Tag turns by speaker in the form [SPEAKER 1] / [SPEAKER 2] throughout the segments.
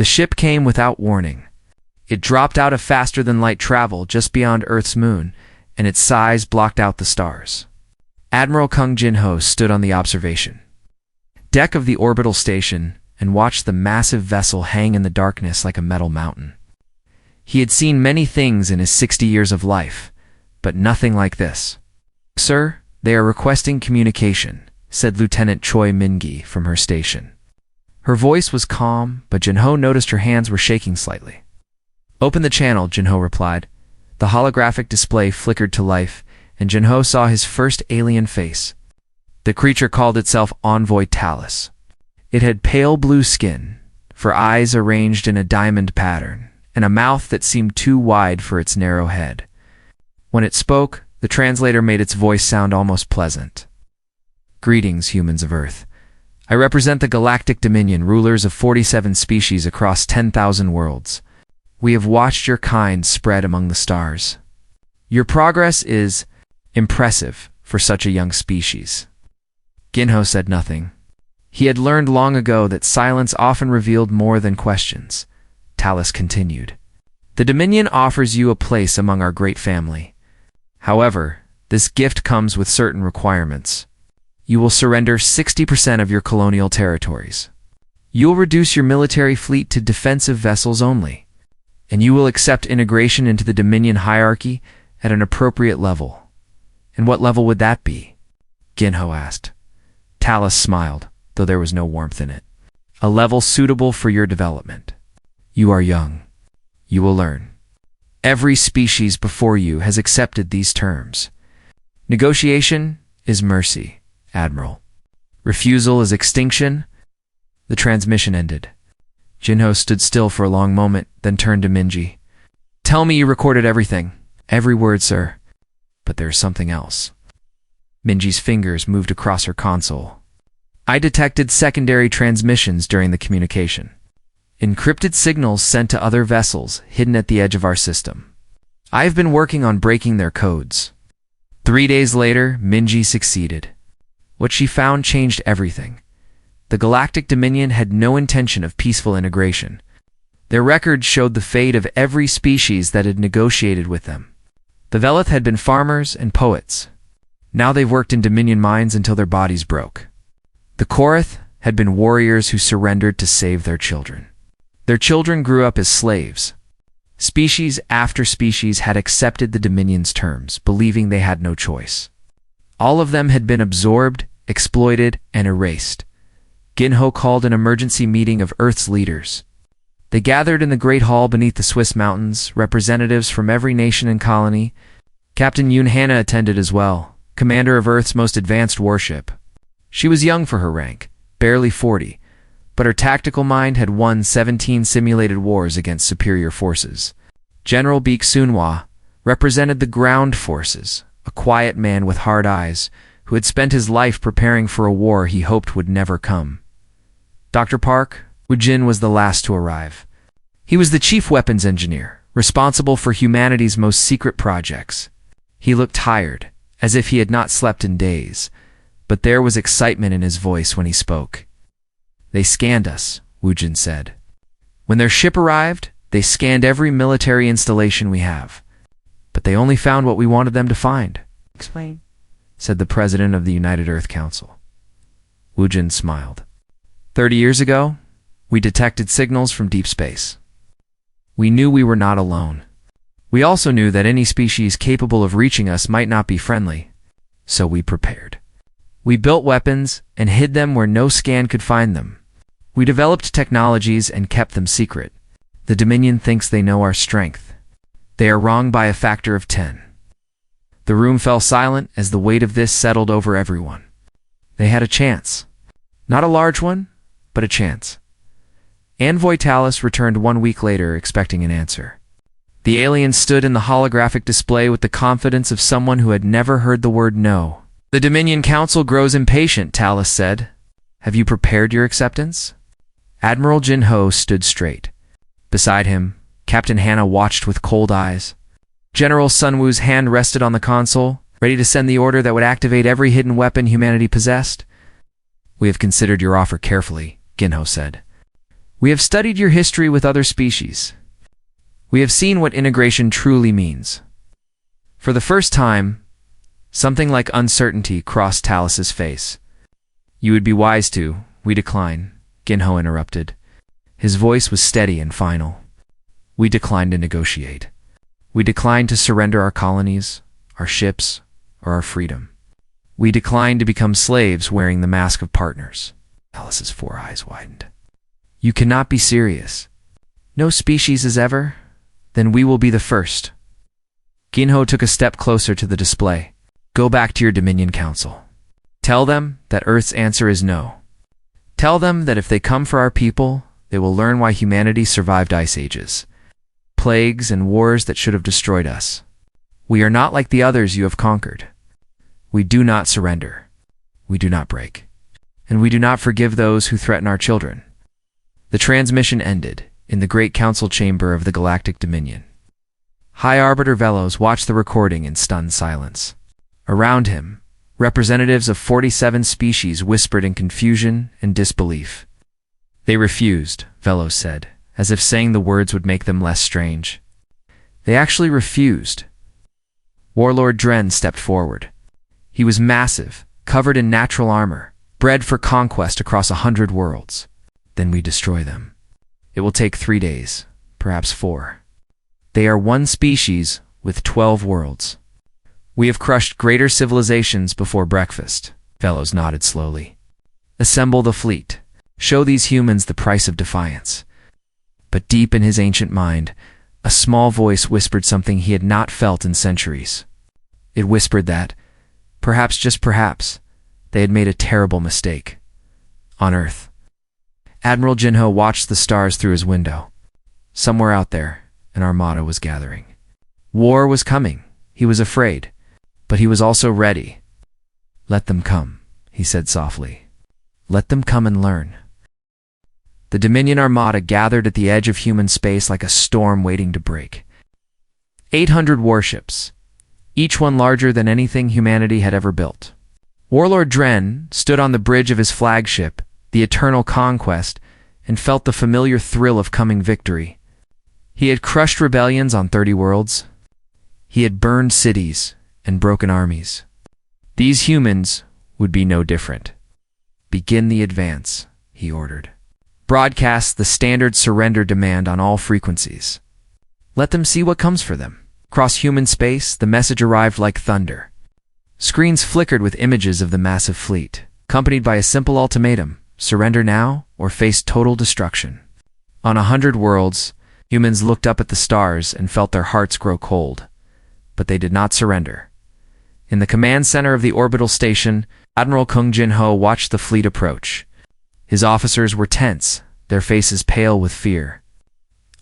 [SPEAKER 1] The ship came without warning. It dropped out of faster-than-light travel just beyond Earth's moon, and its size blocked out the stars. Admiral Kung Jin-ho stood on the observation deck of the orbital station and watched the massive vessel hang in the darkness like a metal mountain. He had seen many things in his 60 years of life, but nothing like this. "Sir, they are requesting communication," said Lieutenant Choi Min-gi from her station. Her voice was calm, but Jin-ho noticed her hands were shaking slightly. "Open the channel," Jin-ho replied. The holographic display flickered to life, and Jin-ho saw his first alien face. The creature called itself Envoy Talus. It had pale blue skin, for eyes arranged in a diamond pattern, and a mouth that seemed too wide for its narrow head. When it spoke, the translator made its voice sound almost pleasant. "Greetings, humans of Earth. I represent the Galactic Dominion, rulers of 47 species across 10,000 worlds. We have watched your kind spread among the stars. Your progress is impressive for such a young species." Jin-ho said nothing. He had learned long ago that silence often revealed more than questions. Talus continued. "The Dominion offers you a place among our great family. However, this gift comes with certain requirements. You will surrender 60% of your colonial territories. You will reduce your military fleet to defensive vessels only. And you will accept integration into the Dominion hierarchy at an appropriate level." "And what level would that be?" Jin-ho asked. Talus smiled, though there was no warmth in it. "A level suitable for your development. You are young. You will learn. Every species before you has accepted these terms. Negotiation is mercy, Admiral. Refusal is extinction." The transmission ended. Jin-ho stood still for a long moment, then turned to Min-gi. "Tell me you recorded everything." "Every word, sir. But there's something else." Min-gi's fingers moved across her console. "I detected secondary transmissions during the communication. Encrypted signals sent to other vessels hidden at the edge of our system. I have been working on breaking their codes." 3 days later, Min-gi succeeded. What she found changed everything. The Galactic Dominion had no intention of peaceful integration. Their records showed the fate of every species that had negotiated with them. The Velith had been farmers and poets. Now they've worked in Dominion mines until their bodies broke. The Korath had been warriors who surrendered to save their children. Their children grew up as slaves. Species after species had accepted the Dominion's terms, believing they had no choice. All of them had been absorbed, exploited, and erased. Jin-ho called an emergency meeting of Earth's leaders. They gathered in the Great Hall beneath the Swiss mountains, representatives from every nation and colony. Captain Yoon Hana attended as well, commander of Earth's most advanced warship. She was young for her rank, barely 40, but her tactical mind had won 17 simulated wars against superior forces. General Baek Soonhwa represented the ground forces, a quiet man with hard eyes, who had spent his life preparing for a war he hoped would never come. Dr. Park Woojin was the last to arrive. He was the chief weapons engineer, responsible for humanity's most secret projects. He looked tired, as if he had not slept in days, but there was excitement in his voice when he spoke. "They scanned us," Woojin said. "When their ship arrived, they scanned every military installation we have. But they only found what we wanted them to find." "Explain," said the president of the United Earth Council. Woojin smiled. 30 years ago, we detected signals from deep space. We knew we were not alone. We also knew that any species capable of reaching us might not be friendly, so we prepared. We built weapons and hid them where no scan could find them. We developed technologies and kept them secret. The Dominion thinks they know our strength. They are wrong by a factor of 10. The room fell silent as the weight of this settled over everyone. They had a chance. Not a large one, but a chance. Envoy Talus returned 1 week later, expecting an answer. The alien stood in the holographic display with the confidence of someone who had never heard the word no. "The Dominion Council grows impatient," Talus said. "Have you prepared your acceptance?" Admiral Jin-ho stood straight. Beside him, Captain Hana watched with cold eyes. General Sunwoo's hand rested on the console, ready to send the order that would activate every hidden weapon humanity possessed. "We have considered your offer carefully," Jin-ho said. We have studied your history with other species. We have seen what integration truly means. For the first time, something like uncertainty crossed Talus's face. You would be wise to, we decline, Ginho interrupted. His voice was steady and final. We decline to negotiate. We decline to surrender our colonies, our ships, or our freedom. We decline to become slaves wearing the mask of partners. Talus's 4 eyes widened. You cannot be serious. No species is ever? Then we will be the first. Ginho took a step closer to the display. Go back to your Dominion Council. Tell them that Earth's answer is no. Tell them that if they come for our people, they will learn why humanity survived ice ages, plagues and wars that should have destroyed us. We are not like the others you have conquered. We do not surrender. We do not break. And we do not forgive those who threaten our children. The transmission ended in the Great Council Chamber of the Galactic Dominion. High Arbiter Velos watched the recording in stunned silence. Around him, representatives of 47 species whispered in confusion and disbelief. They refused, Velos said, as if saying the words would make them less strange. They actually refused. Warlord Dren stepped forward. He was massive, covered in natural armor, bred for conquest across 100 worlds. Then we destroy them. It will take 3 days, perhaps 4. They are one species with 12 worlds. We have crushed greater civilizations before breakfast. Velos nodded slowly. Assemble the fleet. Show these humans the price of defiance. But deep in his ancient mind, a small voice whispered something he had not felt in centuries. It whispered that, perhaps just perhaps, they had made a terrible mistake. On Earth. Admiral Ginho watched the stars through his window. Somewhere out there, an armada was gathering. War was coming. He was afraid, but he was also ready. Let them come, he said softly. Let them come and learn. The Dominion Armada gathered at the edge of human space like a storm waiting to break. 800 warships, each one larger than anything humanity had ever built. Warlord Dren stood on the bridge of his flagship, the Eternal Conquest, and felt the familiar thrill of coming victory. He had crushed rebellions on 30 worlds. He had burned cities and broken armies. These humans would be no different. Begin the advance, he ordered. Broadcast the standard surrender demand on all frequencies. Let them see what comes for them. Across human space, the message arrived like thunder. Screens flickered with images of the massive fleet, accompanied by a simple ultimatum: surrender now or face total destruction. On 100 worlds, humans looked up at the stars and felt their hearts grow cold. But they did not surrender. In the command center of the orbital station, Admiral Kung Jin-ho watched the fleet approach. His officers were tense, their faces pale with fear.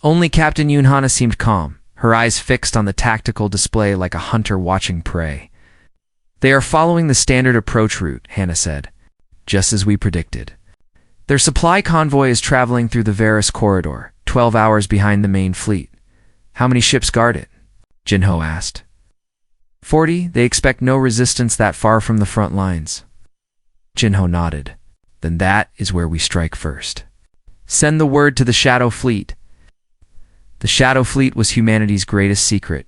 [SPEAKER 1] Only Captain Yunhana seemed calm, her eyes fixed on the tactical display like a hunter watching prey. They are following the standard approach route, Hannah said, just as we predicted. Their supply convoy is traveling through the Varus corridor, 12 hours behind the main fleet. How many ships guard it? Jin-ho asked. 40. They expect no resistance that far from the front lines. Jin-ho nodded. Then that is where we strike first. Send the word to the Shadow Fleet. The Shadow Fleet was humanity's greatest secret.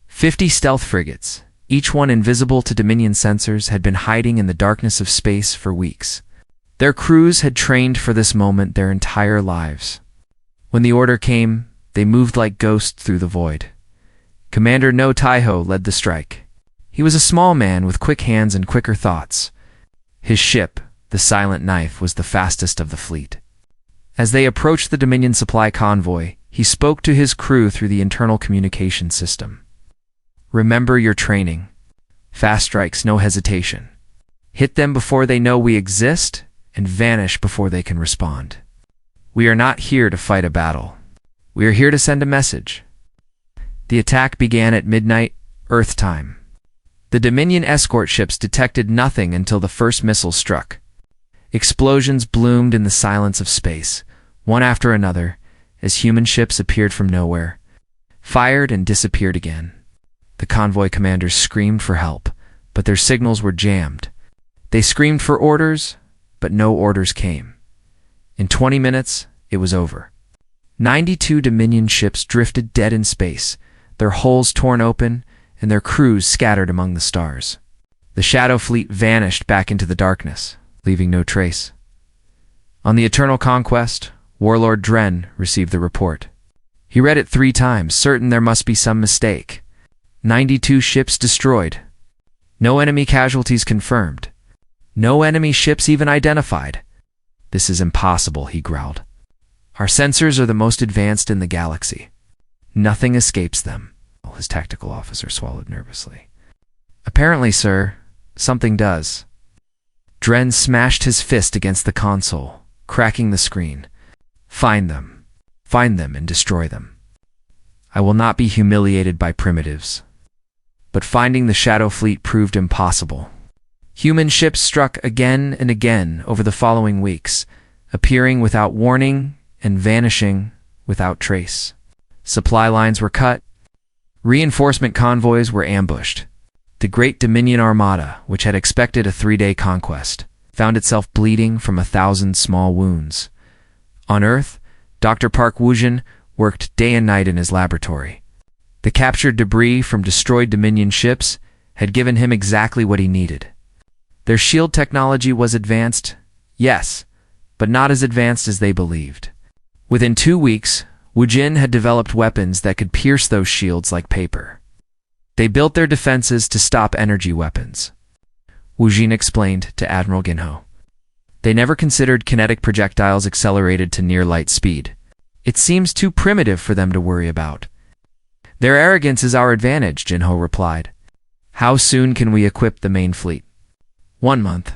[SPEAKER 1] 50 stealth frigates, each one invisible to Dominion sensors, had been hiding in the darkness of space for weeks. Their crews had trained for this moment their entire lives. When the order came, they moved like ghosts through the void. Commander No Taiho led the strike. He was a small man with quick hands and quicker thoughts. His ship, the Silent Knife, was the fastest of the fleet. As they approached the Dominion supply convoy, he spoke to his crew through the internal communication system. Remember your training. Fast strikes, no hesitation. Hit them before they know we exist, and vanish before they can respond. We are not here to fight a battle. We are here to send a message. The attack began at midnight, Earth time. The Dominion escort ships detected nothing until the first missile struck. Explosions bloomed in the silence of space, one after another, as human ships appeared from nowhere, fired and disappeared again. The convoy commanders screamed for help, but their signals were jammed. They screamed for orders, but no orders came. In 20 minutes, it was over. 92 Dominion ships drifted dead in space, their hulls torn open, and their crews scattered among the stars. The Shadow Fleet vanished back into the darkness, leaving no trace. On the Eternal Conquest, Warlord Dren received the report. He read it 3 times, certain there must be some mistake. 92 ships destroyed. No enemy casualties confirmed. No enemy ships even identified. This is impossible, he growled. Our sensors are the most advanced in the galaxy. Nothing escapes them. His tactical officer swallowed nervously. Apparently, sir, something does. Dren smashed his fist against the console, cracking the screen. Find them and destroy them. I will not be humiliated by primitives. But finding the Shadow Fleet proved impossible. Human ships struck again and again over the following weeks, appearing without warning and vanishing without trace. Supply lines were cut. Reinforcement convoys were ambushed. The Great Dominion Armada, which had expected a 3-day conquest, found itself bleeding from 1,000 small wounds. On Earth, Dr. Park Woojin worked day and night in his laboratory. The captured debris from destroyed Dominion ships had given him exactly what he needed. Their shield technology was advanced, yes, but not as advanced as they believed. Within 2 weeks, Woojin had developed weapons that could pierce those shields like paper. They built their defenses to stop energy weapons. Woojin explained to Admiral Ginho. They never considered kinetic projectiles accelerated to near light speed. It seems too primitive for them to worry about. Their arrogance is our advantage, Ginho replied. How soon can we equip the main fleet? 1 month.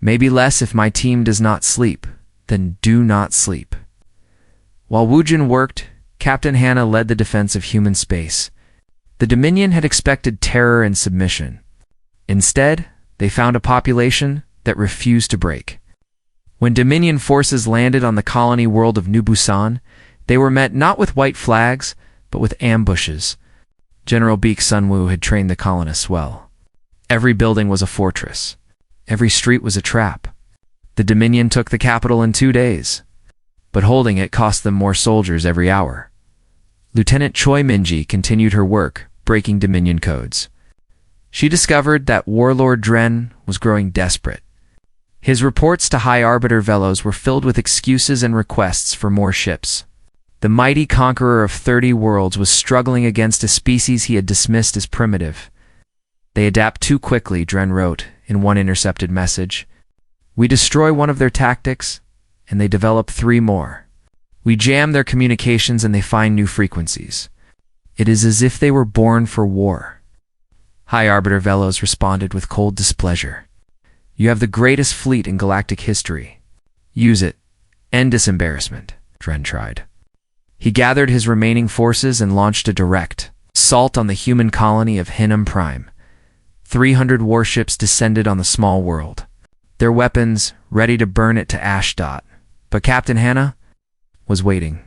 [SPEAKER 1] Maybe less if my team does not sleep. Then do not sleep. While Woojin worked, Captain Hannah led the defense of human space. The Dominion had expected terror and submission. Instead, they found a population that refused to break. When Dominion forces landed on the colony world of New Busan, they were met not with white flags, but with ambushes. General Beek Sunwoo had trained the colonists well. Every building was a fortress. Every street was a trap. The Dominion took the capital in 2 days, but holding it cost them more soldiers every hour. Lieutenant Choi Minji continued her work, breaking Dominion codes. She discovered that Warlord Dren was growing desperate. His reports to High Arbiter Velos were filled with excuses and requests for more ships. The mighty conqueror of 30 worlds was struggling against a species he had dismissed as primitive. They adapt too quickly, Dren wrote in one intercepted message. We destroy one of their tactics, and they develop 3 more. We jam their communications and they find new frequencies. It is as if they were born for war. High Arbiter Velos responded with cold displeasure. You have the greatest fleet in galactic history. Use it. End this embarrassment, Dren tried. He gathered his remaining forces and launched a direct assault on the human colony of Hinam Prime. 300 warships descended on the small world, their weapons ready to burn it to ash. But Captain Hannah was waiting.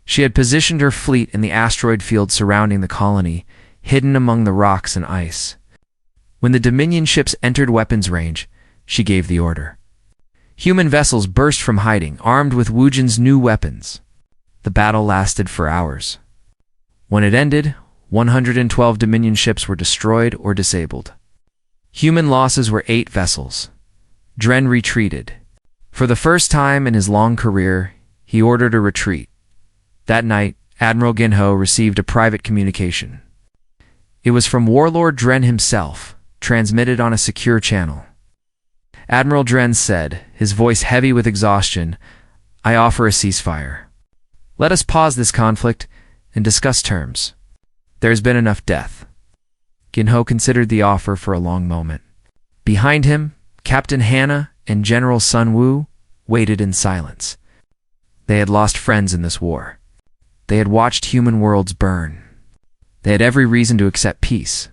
[SPEAKER 1] She had positioned her fleet in the asteroid field surrounding the colony, hidden among the rocks and ice. When the Dominion ships entered weapons range, she gave the order. Human vessels burst from hiding, armed with Woojin's new weapons. The battle lasted for hours. When it ended, 112 Dominion ships were destroyed or disabled. Human losses were 8 vessels. Dren retreated. For the first time in his long career, he ordered a retreat. That night, Admiral Ginho received a private communication. It was from Warlord Dren himself, transmitted on a secure channel. Admiral Dren said, his voice heavy with exhaustion, I offer a ceasefire. Let us pause this conflict and discuss terms. There has been enough death. Ginho considered the offer for a long moment. Behind him, Captain Hannah and General Sun Woo waited in silence. They had lost friends in this war. They had watched human worlds burn. They had every reason to accept peace.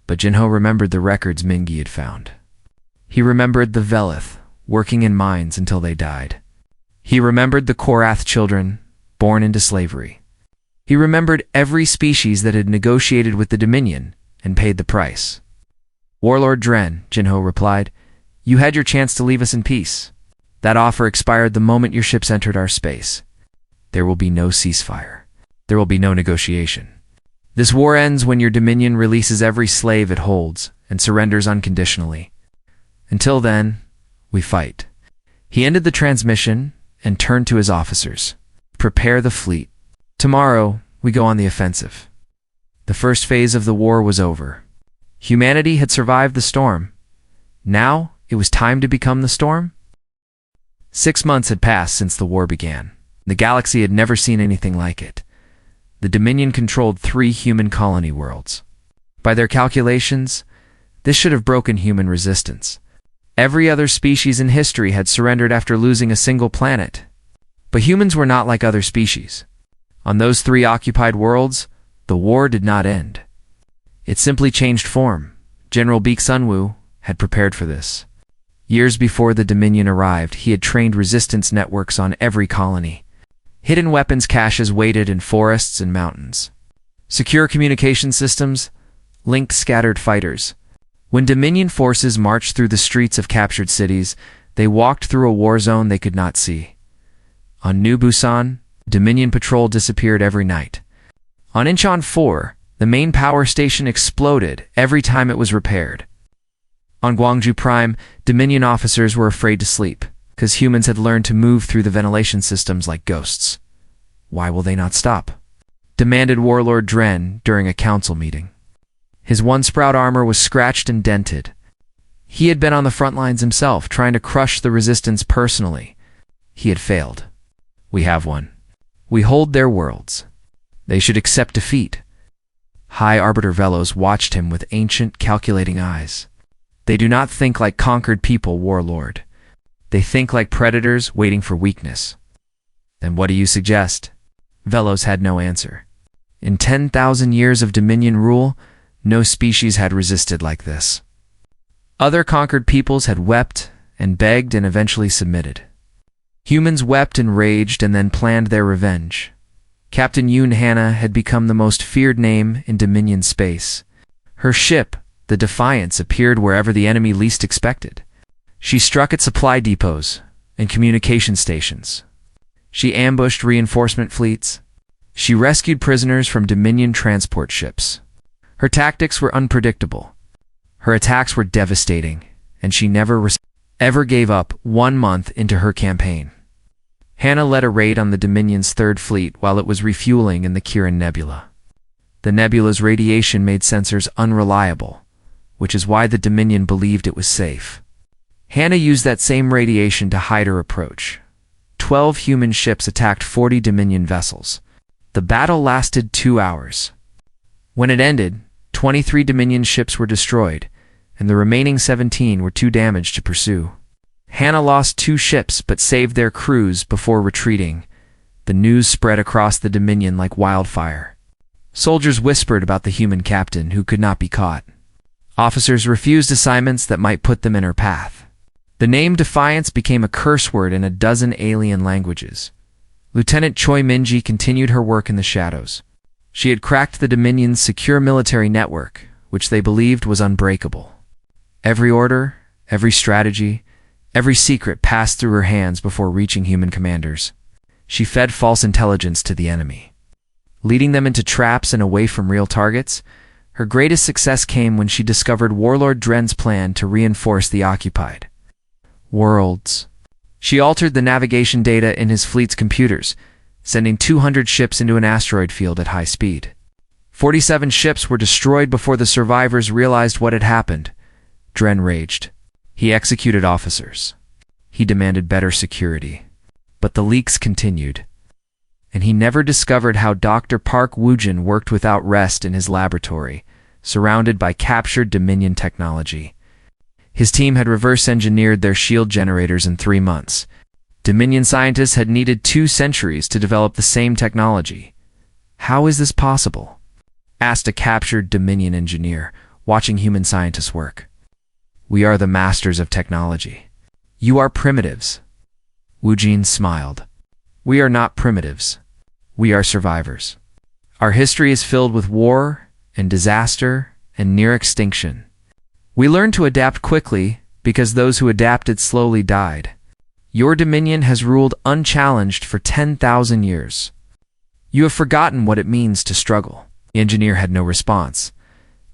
[SPEAKER 1] But Ginho remembered the records Mingi had found. He remembered the Velith, working in mines until they died. He remembered the Korath children, born into slavery. He remembered every species that had negotiated with the Dominion and paid the price. Warlord Dren, Ginho replied, you had your chance to leave us in peace. That offer expired the moment your ships entered our space. There will be no ceasefire. There will be no negotiation. This war ends when your Dominion releases every slave it holds and surrenders unconditionally. Until then, we fight." He ended the transmission and turned to his officers. "Prepare the fleet. Tomorrow, we go on the offensive." The first phase of the war was over. Humanity had survived the storm. Now, it was time to become the storm. 6 months had passed since the war began. The galaxy had never seen anything like it. The Dominion controlled 3 human colony worlds. By their calculations, this should have broken human resistance. Every other species in history had surrendered after losing a single planet. But humans were not like other species. On those 3 occupied worlds, the war did not end. It simply changed form. General Beak Sunwoo had prepared for this. Years before the Dominion arrived, he had trained resistance networks on every colony. Hidden weapons caches waited in forests and mountains. Secure communication systems linked scattered fighters. When Dominion forces marched through the streets of captured cities, they walked through a war zone they could not see. On New Busan, Dominion patrol disappeared every night. On Incheon 4, the main power station exploded every time it was repaired. On Gwangju Prime, Dominion officers were afraid to sleep, because humans had learned to move through the ventilation systems like ghosts. "Why will they not stop?" demanded Warlord Dren during a council meeting. His one-sprout armor was scratched and dented. He had been on the front lines himself, trying to crush the resistance personally. He had failed. "We have one. We hold their worlds. They should accept defeat." High Arbiter Velos watched him with ancient, calculating eyes. "They do not think like conquered people, Warlord. They think like predators waiting for weakness." "Then what do you suggest?" Velos had no answer. In 10,000 years of Dominion rule, no species had resisted like this. Other conquered peoples had wept and begged and eventually submitted. Humans wept and raged and then planned their revenge. Captain Yoon Hannah had become the most feared name in Dominion space. Her ship, the Defiance, appeared wherever the enemy least expected. She struck at supply depots and communication stations. She ambushed reinforcement fleets. She rescued prisoners from Dominion transport ships. Her tactics were unpredictable. Her attacks were devastating, and she never ever gave up 1 month into her campaign. Hannah led a raid on the Dominion's 3rd Fleet while it was refueling in the Kirin Nebula. The nebula's radiation made sensors unreliable, which is why the Dominion believed it was safe. Hannah used that same radiation to hide her approach. 12 human ships attacked 40 Dominion vessels. The battle lasted 2 hours. When it ended, 23 Dominion ships were destroyed, and the remaining 17 were too damaged to pursue. Hannah lost 2 ships but saved their crews before retreating. The news spread across the Dominion like wildfire. Soldiers whispered about the human captain who could not be caught. Officers refused assignments that might put them in her path. The name Defiance became a curse word in a dozen alien languages. Lieutenant Choi Minji continued her work in the shadows. She had cracked the Dominion's secure military network, which they believed was unbreakable. Every order, every strategy, every secret passed through her hands before reaching human commanders. She fed false intelligence to the enemy, leading them into traps and away from real targets. Her greatest success came when she discovered Warlord Dren's plan to reinforce the occupied worlds. She altered the navigation data in his fleet's computers, sending 200 ships into an asteroid field at high speed. 47 ships were destroyed before the survivors realized what had happened. Dren raged. He executed officers. He demanded better security. But the leaks continued. And he never discovered how Dr. Park Woojin worked without rest in his laboratory, surrounded by captured Dominion technology. His team had reverse-engineered their shield generators in 3 months. Dominion scientists had needed 2 centuries to develop the same technology. "How is this possible?" asked a captured Dominion engineer, watching human scientists work. "We are the masters of technology. You are primitives." Woojin smiled. "We are not primitives. We are survivors. Our history is filled with war and disaster and near extinction. We learned to adapt quickly because those who adapted slowly died. Your dominion has ruled unchallenged for 10,000 years. You have forgotten what it means to struggle." The engineer had no response.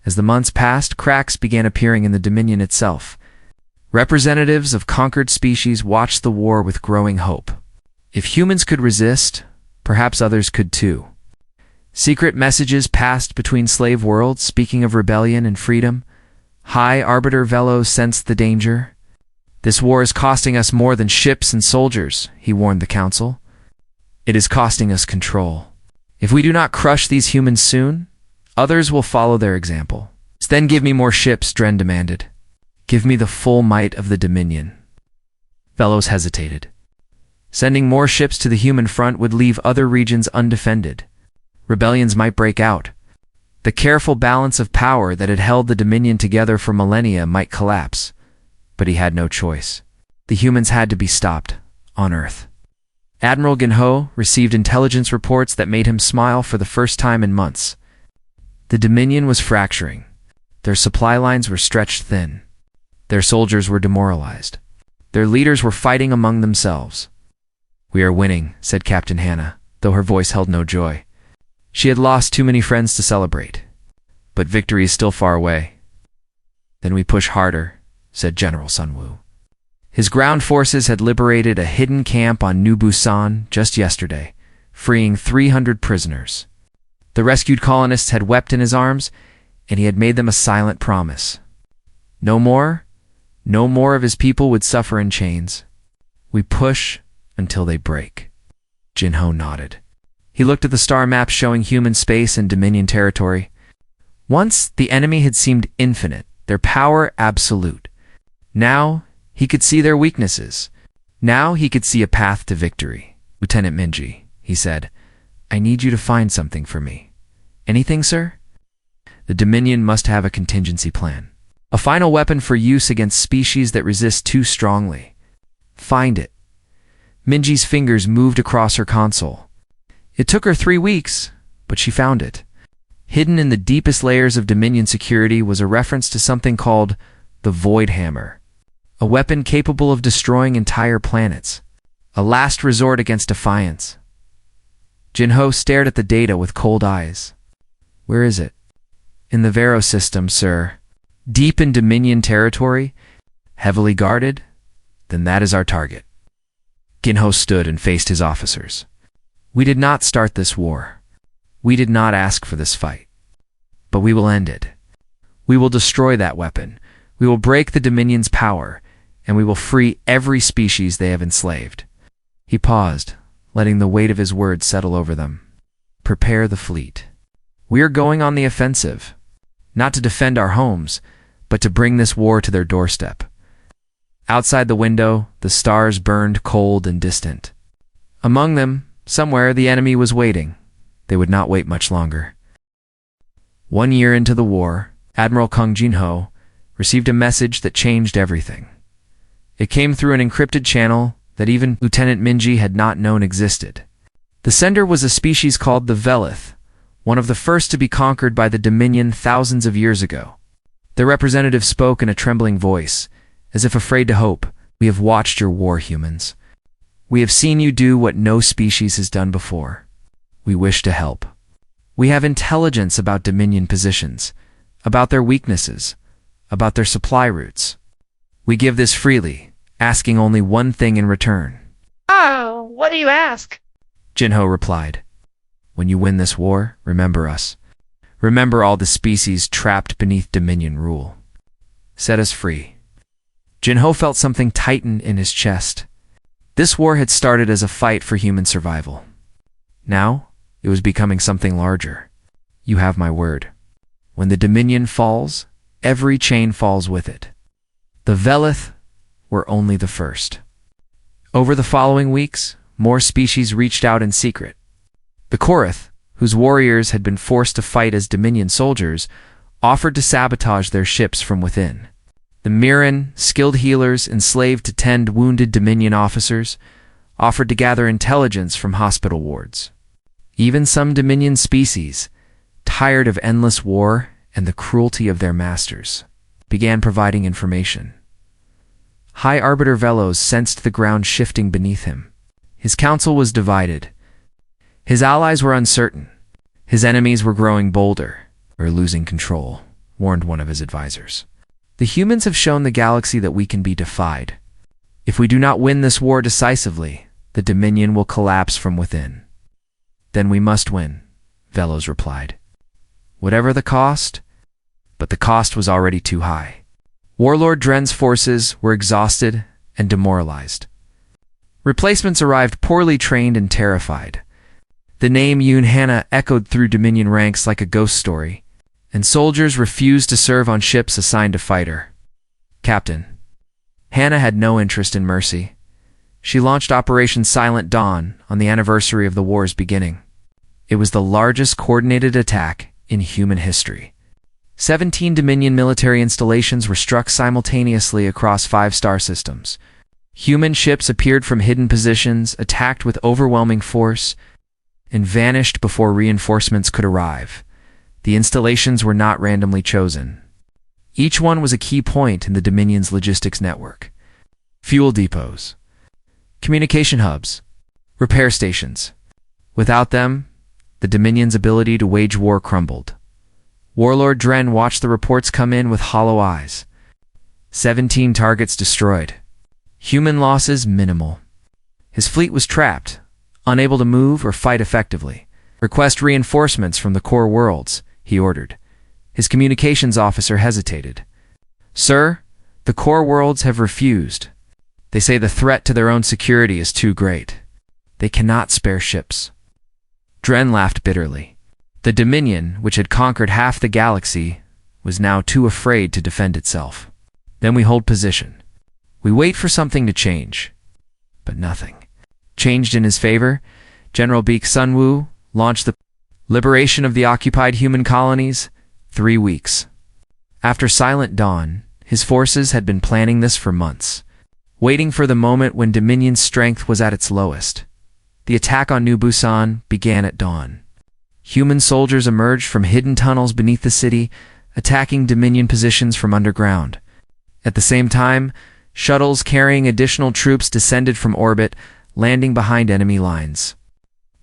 [SPEAKER 1] As the months passed, cracks began appearing in the dominion itself. Representatives of conquered species watched the war with growing hope. If humans could resist, perhaps others could too. Secret messages passed between slave worlds, speaking of rebellion and freedom. High Arbiter Velo sensed the danger. "This war is costing us more than ships and soldiers," he warned the council. "It is costing us control. If we do not crush these humans soon, others will follow their example." "Then give me more ships," Dren demanded. "Give me the full might of the Dominion." Velos hesitated. Sending more ships to the human front would leave other regions undefended. Rebellions might break out. The careful balance of power that had held the Dominion together for millennia might collapse. But he had no choice. The humans had to be stopped, on Earth. Admiral Ginho received intelligence reports that made him smile for the first time in months. The Dominion was fracturing. Their supply lines were stretched thin. Their soldiers were demoralized. Their leaders were fighting among themselves. "We are winning," said Captain Hannah, though her voice held no joy. She had lost too many friends to celebrate. "But victory is still far away." "Then we push harder," said General Sunwoo. His ground forces had liberated a hidden camp on New Busan just yesterday, freeing 300 prisoners. The rescued colonists had wept in his arms, and he had made them a silent promise. No more of his people would suffer in chains. "We push until they break." Jinho nodded. He looked at the star maps showing human space and Dominion territory. Once, the enemy had seemed infinite, their power absolute. Now, he could see their weaknesses. Now he could see a path to victory. "Lieutenant Minji," he said, "I need you to find something for me." "Anything, sir?" "The Dominion must have a contingency plan. A final weapon for use against species that resist too strongly. Find it." Minji's fingers moved across her console. It took her 3 weeks, but she found it. Hidden in the deepest layers of Dominion security was a reference to something called the Void Hammer, a weapon capable of destroying entire planets, a last resort against defiance. Jinho stared at the data with cold eyes. "Where is it?" "In the Vero system, sir." "Deep in Dominion territory? Heavily guarded? Then that is our target." Ginho stood and faced his officers. "We did not start this war. We did not ask for this fight. But we will end it. We will destroy that weapon. We will break the Dominion's power, and we will free every species they have enslaved." He paused, letting the weight of his words settle over them. "Prepare the fleet. We are going on the offensive, not to defend our homes, but to bring this war to their doorstep." Outside the window, the stars burned cold and distant. Among them, somewhere, the enemy was waiting. They would not wait much longer. 1 year into the war, Admiral Kung Jinho received a message that changed everything. It came through an encrypted channel that even Lieutenant Minji had not known existed. The sender was a species called the Velith, one of the first to be conquered by the Dominion thousands of years ago. The representative spoke in a trembling voice, as if afraid to hope. "We have watched your war, humans. We have seen you do what no species has done before. We wish to help. We have intelligence about Dominion positions, about their weaknesses, about their supply routes. We give this freely, asking only one thing in return."
[SPEAKER 2] "Oh, what do you ask?"
[SPEAKER 1] Jinho replied. "When you win this war, remember us. Remember all the species trapped beneath Dominion rule. Set us free." Jinho felt something tighten in his chest. This war had started as a fight for human survival. Now, it was becoming something larger. "You have my word. When the Dominion falls, every chain falls with it." The Velith were only the first. Over the following weeks, more species reached out in secret. The Korath, whose warriors had been forced to fight as Dominion soldiers, offered to sabotage their ships from within. The Mirren, skilled healers enslaved to tend wounded Dominion officers, offered to gather intelligence from hospital wards. Even some Dominion species, tired of endless war and the cruelty of their masters, began providing information. High Arbiter Velos sensed the ground shifting beneath him. His council was divided. His allies were uncertain. His enemies were growing bolder, or losing control, warned one of his advisors. The humans have shown the galaxy that we can be defied. If we do not win this war decisively, the Dominion will collapse from within. Then we must win, Velos replied. Whatever the cost, but the cost was already too high. Warlord Dren's forces were exhausted and demoralized. Replacements arrived poorly trained and terrified. The name Yoon Hannah echoed through Dominion ranks like a ghost story, and soldiers refused to serve on ships assigned to fight her. Captain. Hannah had no interest in mercy. She launched Operation Silent Dawn on the anniversary of the war's beginning. It was the largest coordinated attack in human history. 17 Dominion military installations were struck simultaneously across 5 star systems. Human ships appeared from hidden positions, attacked with overwhelming force, and vanished before reinforcements could arrive. The installations were not randomly chosen. Each one was a key point in the Dominion's logistics network. Fuel depots, communication hubs, repair stations. Without them, the Dominion's ability to wage war crumbled. Warlord Dren watched the reports come in with hollow eyes. 17 targets destroyed. Human losses minimal. His fleet was trapped, unable to move or fight effectively. Request reinforcements from the core worlds, he ordered. His communications officer hesitated. Sir, the core worlds have refused. They say the threat to their own security is too great. They cannot spare ships. Dren laughed bitterly. The Dominion, which had conquered half the galaxy, was now too afraid to defend itself. Then we hold position. We wait for something to change. But nothing. Changed in his favor, General Baek Sunwoo launched the liberation of the occupied human colonies. 3 weeks. After Silent Dawn, his forces had been planning this for months, waiting for the moment when Dominion's strength was at its lowest. The attack on New Busan began at dawn. Human soldiers emerged from hidden tunnels beneath the city, attacking Dominion positions from underground. At the same time, shuttles carrying additional troops descended from orbit, landing behind enemy lines.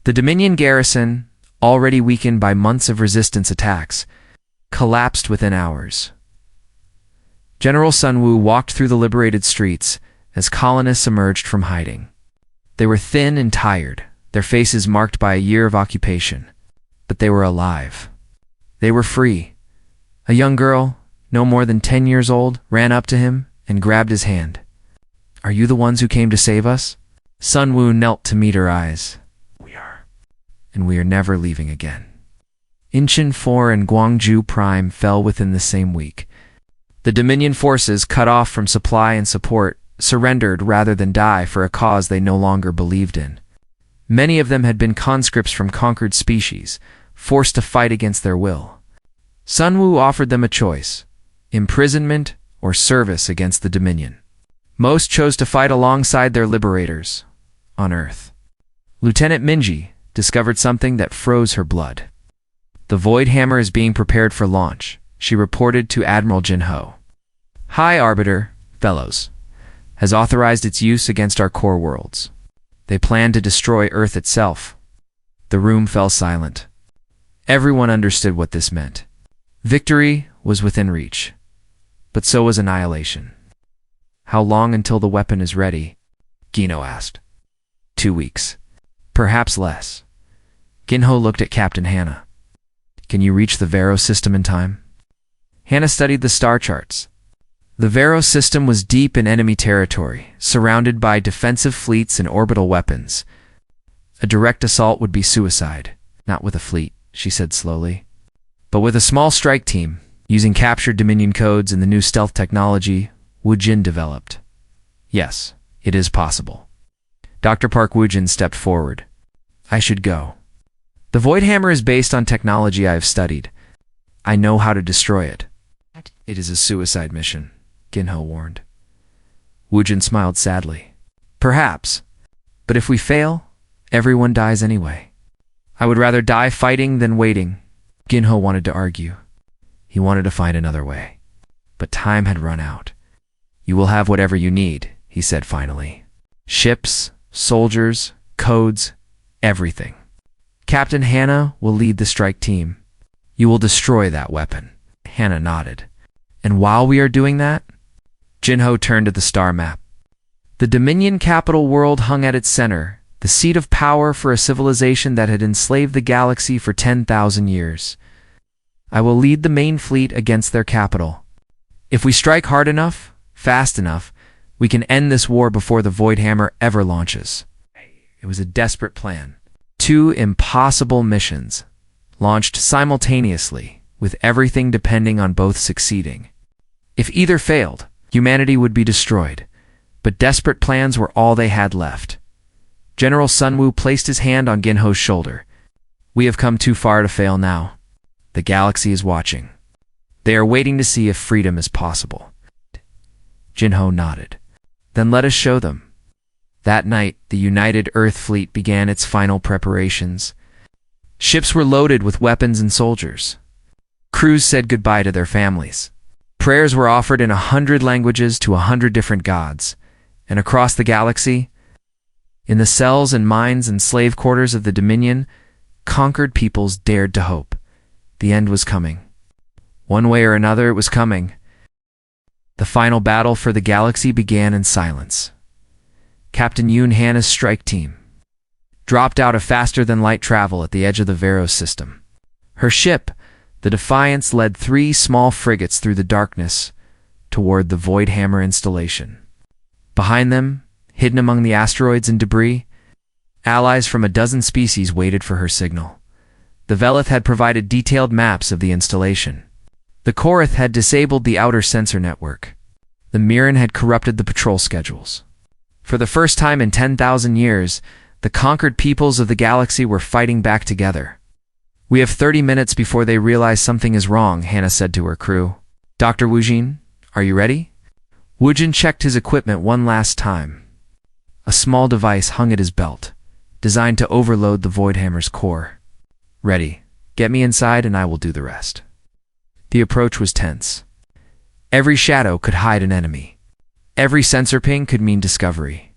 [SPEAKER 1] The Dominion garrison, already weakened by months of resistance attacks, collapsed within hours. General Sunwoo walked through the liberated streets as colonists emerged from hiding. They were thin and tired, their faces marked by a year of occupation. But they were alive. They were free. A young girl, no more than 10 years old, ran up to him and grabbed his hand. Are you the ones who came to save us? Sunwoo knelt to meet her eyes. We are. And we are never leaving again. Incheon 4 and Gwangju Prime fell within the same week. The Dominion forces, cut off from supply and support, surrendered rather than die for a cause they no longer believed in. Many of them had been conscripts from conquered species, forced to fight against their will. Sunwoo offered them a choice: imprisonment or service against the Dominion. Most chose to fight alongside their liberators on Earth. Lieutenant Minji discovered something that froze her blood. The Void Hammer is being prepared for launch, she reported to Admiral Jinho. High Arbiter, Velos, has authorized its use against our core worlds. They plan to destroy Earth itself. The room fell silent. Everyone understood what this meant. Victory was within reach, but so was annihilation. How long until the weapon is ready? Gino asked. 2 weeks. Perhaps less. Ginho looked at Captain Hannah. Can you reach the Vero system in time? Hannah studied the star charts. The Vero system was deep in enemy territory, surrounded by defensive fleets and orbital weapons. A direct assault would be suicide. Not with a fleet, she said slowly. But with a small strike team, using captured Dominion codes and the new stealth technology Woojin developed. Yes, it is possible. Dr. Park Woojin stepped forward. I should go. The Void Hammer is based on technology I have studied. I know how to destroy it. It is a suicide mission, Ginho warned. Woojin smiled sadly. Perhaps. But if we fail, everyone dies anyway. I would rather die fighting than waiting, Ginho wanted to argue. He wanted to find another way. But time had run out. You will have whatever you need, he said finally. Ships, soldiers, codes, everything. Captain Hannah will lead the strike team. You will destroy that weapon. Hannah nodded. And while we are doing that, Jinho turned to the star map. The Dominion capital world hung at its center, the seat of power for a civilization that had enslaved the galaxy for 10,000 years. I will lead the main fleet against their capital. If we strike hard enough, fast enough, we can end this war before the Void Hammer ever launches. It was a desperate plan. 2 impossible missions, launched simultaneously, with everything depending on both succeeding. If either failed, humanity would be destroyed, but desperate plans were all they had left. General Sunwoo placed his hand on Ginho's shoulder. We have come too far to fail now. The galaxy is watching. They are waiting to see if freedom is possible. Jinho nodded. Then let us show them. That night, the United Earth Fleet began its final preparations. Ships were loaded with weapons and soldiers. Crews said goodbye to their families. Prayers were offered in 100 languages to 100 different gods. And across the galaxy, in the cells and mines and slave quarters of the Dominion, conquered peoples dared to hope. The end was coming. One way or another, it was coming. The final battle for the galaxy began in silence. Captain Yoon Hannah's strike team dropped out of faster-than-light travel at the edge of the Veros system. Her ship, the Defiance, led 3 small frigates through the darkness toward the Void Hammer installation. Behind them, hidden among the asteroids and debris, allies from a dozen species waited for her signal. The Velith had provided detailed maps of the installation. The Korath had disabled the outer sensor network. The Mirren had corrupted the patrol schedules. For the first time in 10,000 years, the conquered peoples of the galaxy were fighting back together. We have 30 minutes before they realize something is wrong, Hannah said to her crew. Dr. Woojin, are you ready? Woojin checked his equipment one last time. A small device hung at his belt, designed to overload the Void Hammer's core. Ready. Get me inside and I will do the rest. The approach was tense. Every shadow could hide an enemy. Every sensor ping could mean discovery.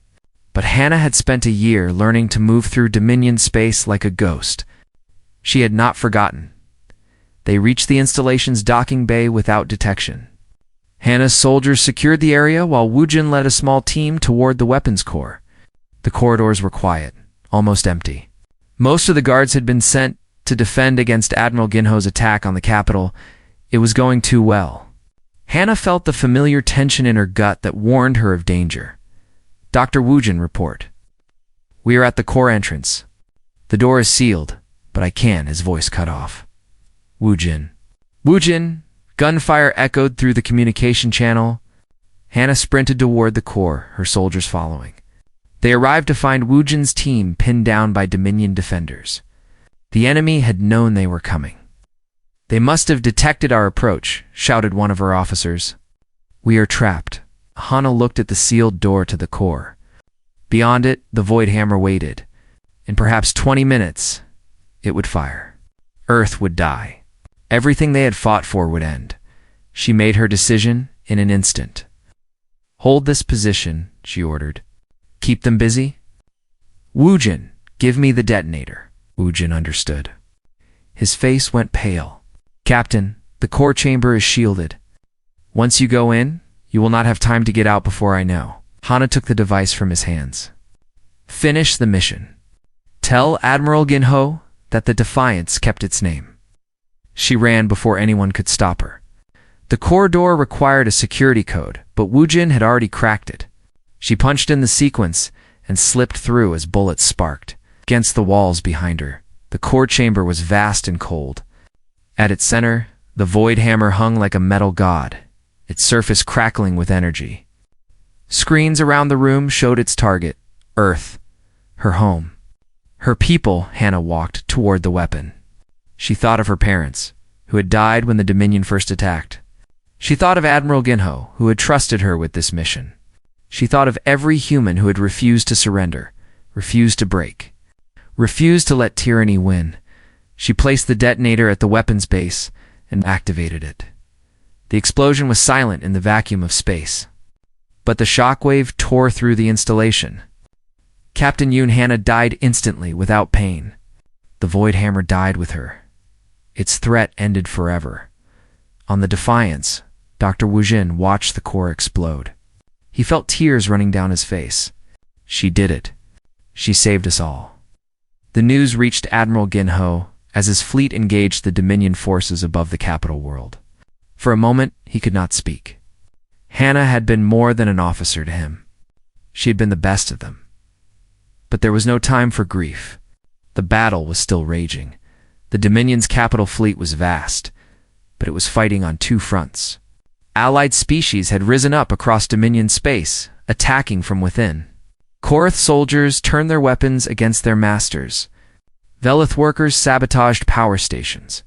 [SPEAKER 1] But Hannah had spent a year learning to move through Dominion space like a ghost. She had not forgotten. They reached the installation's docking bay without detection. Hannah's soldiers secured the area while Woojin led a small team toward the weapons core. The corridors were quiet, almost empty. Most of the guards had been sent to defend against Admiral Ginho's attack on the capital. It was going too well. Hannah felt the familiar tension in her gut that warned her of danger. Dr. Woojin, report. We are at the core entrance. The door is sealed, but I can, his voice cut off. Woojin. Woojin! Gunfire echoed through the communication channel. Hannah sprinted toward the core, her soldiers following. They arrived to find Woojin's team pinned down by Dominion defenders. The enemy had known they were coming. They must have detected our approach, shouted one of her officers. We are trapped. Hannah looked at the sealed door to the core. Beyond it, the Void Hammer waited. In perhaps 20 minutes, it would fire. Earth would die. Everything they had fought for would end. She made her decision in an instant. Hold this position, she ordered. Keep them busy. Woojin, give me the detonator. Woojin understood. His face went pale. Captain, the core chamber is shielded. Once you go in, you will not have time to get out before I know. Hannah took the device from his hands. Finish the mission. Tell Admiral Ginho that the Defiance kept its name. She ran before anyone could stop her. The core door required a security code, but Woojin had already cracked it. She punched in the sequence and slipped through as bullets sparked. Against the walls behind her, the core chamber was vast and cold. At its center, the Void Hammer hung like a metal god, its surface crackling with energy. Screens around the room showed its target, Earth, her home. Her people, Hannah walked toward the weapon. She thought of her parents, who had died when the Dominion first attacked. She thought of Admiral Ginho, who had trusted her with this mission. She thought of every human who had refused to surrender, refused to break, refused to let tyranny win. She placed the detonator at the weapons base and activated it. The explosion was silent in the vacuum of space. but the shockwave tore through the installation. Captain Yoon Hana died instantly without pain. The Void Hammer died with her. Its threat ended forever. On the Defiance, Dr. Wujin watched the core explode. He felt tears running down his face. She did it. She saved us all. The news reached Admiral Gin Ho as his fleet engaged the Dominion forces above the capital world. For a moment, he could not speak. Hannah had been more than an officer to him. She had been the best of them. But there was no time for grief. The battle was still raging. The Dominion's capital fleet was vast, but it was fighting on two fronts. Allied species had risen up across Dominion space, attacking from within. Korath soldiers turned their weapons against their masters. Velith workers sabotaged power stations.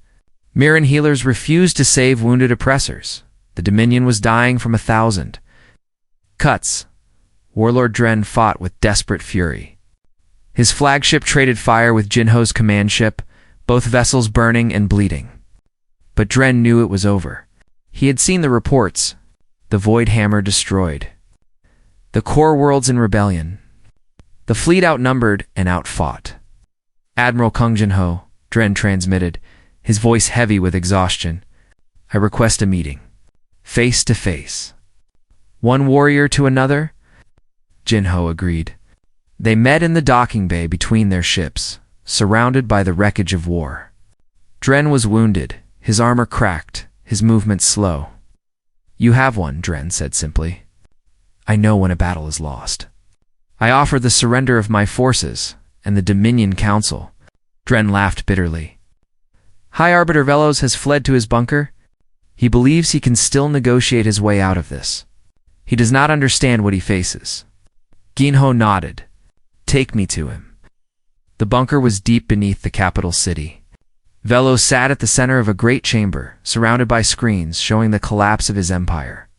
[SPEAKER 1] Mirren healers refused to save wounded oppressors. The Dominion was dying from 1,000 cuts. Warlord Dren fought with desperate fury. His flagship traded fire with Jinho's command ship, both vessels burning and bleeding. But Dren knew it was over. He had seen the reports. The Void Hammer destroyed. The core worlds in rebellion. The fleet outnumbered and outfought. Admiral Kung Jinho, Dren transmitted, his voice heavy with exhaustion. I request a meeting. Face to face. One warrior to another? Jinho agreed. They met in the docking bay between their ships, surrounded by the wreckage of war. Dren was wounded, his armor cracked, his movements slow. You have one, Dren said simply. I know when a battle is lost. I offer the surrender of my forces and the Dominion Council. Dren laughed bitterly. High Arbiter Velos has fled to his bunker. He believes he can still negotiate his way out of this. He does not understand what he faces. Ginho nodded. Take me to him. The bunker was deep beneath the capital city. Velos sat at the center of a great chamber, surrounded by screens showing the collapse of his empire.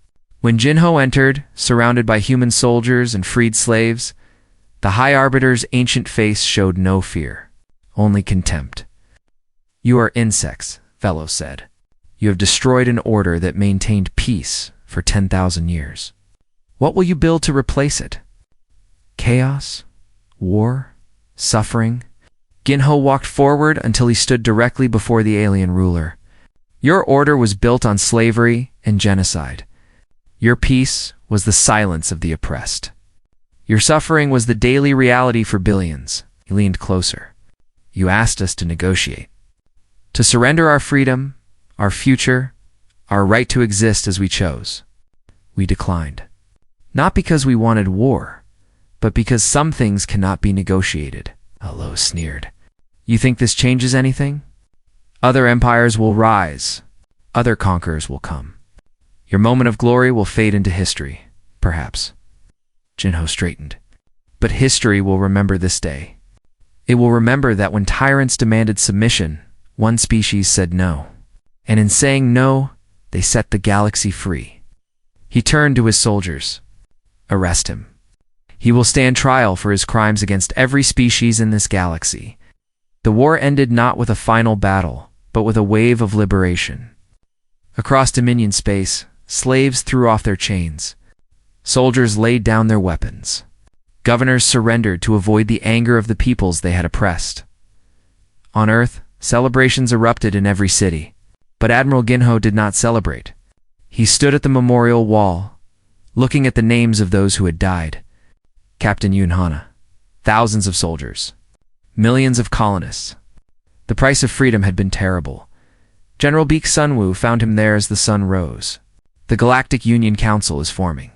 [SPEAKER 1] When Jinho entered, surrounded by human soldiers and freed slaves, the High Arbiter's ancient face showed no fear, only contempt. You are insects, Velos said. You have destroyed an order that maintained peace for 10,000 years. What will you build to replace it? Chaos? War? Suffering? Ginho walked forward until he stood directly before the alien ruler. Your order was built on slavery and genocide. Your peace was the silence of the oppressed. Your suffering was the daily reality for billions. He leaned closer. You asked us to negotiate. To surrender our freedom, our future, our right to exist as we chose. We declined. Not because we wanted war, but because some things cannot be negotiated. Alo sneered. You think this changes anything? Other empires will rise. Other conquerors will come. Your moment of glory will fade into history, perhaps. Jinho straightened. But history will remember this day. It will remember that when tyrants demanded submission, one species said no. And in saying no, they set the galaxy free. He turned to his soldiers. Arrest him. He will stand trial for his crimes against every species in this galaxy. The war ended not with a final battle, but with a wave of liberation. Across Dominion space, slaves threw off their chains. Soldiers laid down their weapons. Governors surrendered to avoid the anger of the peoples they had oppressed. On Earth, celebrations erupted in every city. But Admiral Ginho did not celebrate. He stood at the memorial wall, looking at the names of those who had died. Captain Yoon Hana, thousands of soldiers, millions of colonists. The price of freedom had been terrible. General Baek Sunwoo found him there as the sun rose. The Galactic Union Council is forming.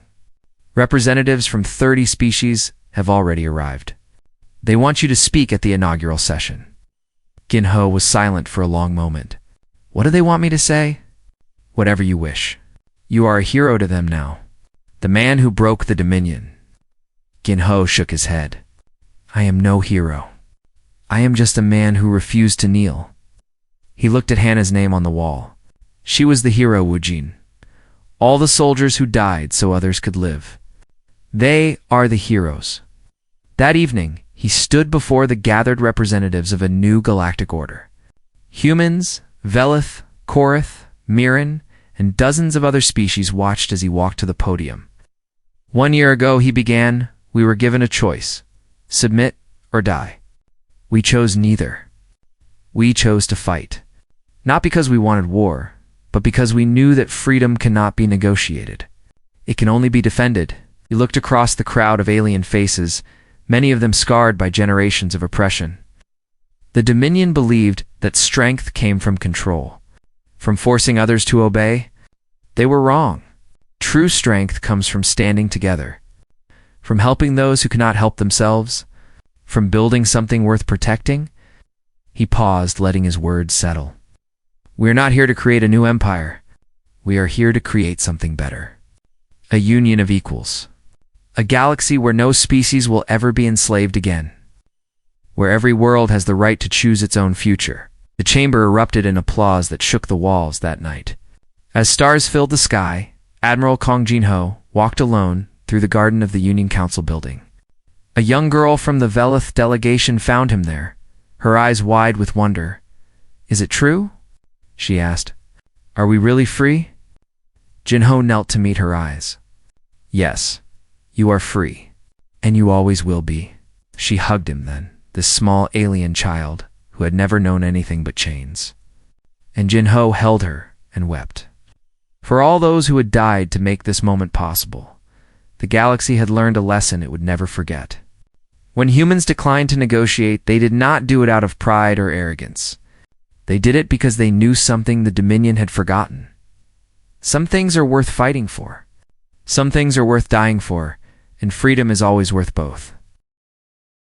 [SPEAKER 1] Representatives from 30 species have already arrived. They want you to speak at the inaugural session. Ginho was silent for a long moment. What do they want me to say? Whatever you wish. You are a hero to them now. The man who broke the Dominion. Ginho shook his head. I am no hero. I am just a man who refused to kneel. He looked at Hannah's name on the wall. She was the hero, Wujin. All the soldiers who died so others could live. They are the heroes. That evening, he stood before the gathered representatives of a new galactic order. Humans, Velith, Korath, Mirren, and dozens of other species watched as he walked to the podium. 1 year ago, he began, we were given a choice: submit or die. We chose neither. We chose to fight. Not because we wanted war, but because we knew that freedom cannot be negotiated. It can only be defended. He looked across the crowd of alien faces, many of them scarred by generations of oppression. The Dominion believed that strength came from control, from forcing others to obey. They were wrong. True strength comes from standing together, from helping those who cannot help themselves, from building something worth protecting. He paused, letting his words settle. We are not here to create a new empire. We are here to create something better. A union of equals. A galaxy where no species will ever be enslaved again. Where every world has the right to choose its own future. The chamber erupted in applause that shook the walls that night. As stars filled the sky, Admiral Kong Jin-ho walked alone through the garden of the Union Council building. A young girl from the Velith delegation found him there, her eyes wide with wonder. Is it true? She asked. Are we really free? Jin-ho knelt to meet her eyes. Yes, you are free, and you always will be. She hugged him then, this small alien child who had never known anything but chains. And Jin-ho held her and wept. For all those who had died to make this moment possible, the galaxy had learned a lesson it would never forget. When humans declined to negotiate, they did not do it out of pride or arrogance. They did it because they knew something the Dominion had forgotten. Some things are worth fighting for. Some things are worth dying for, and freedom is always worth both.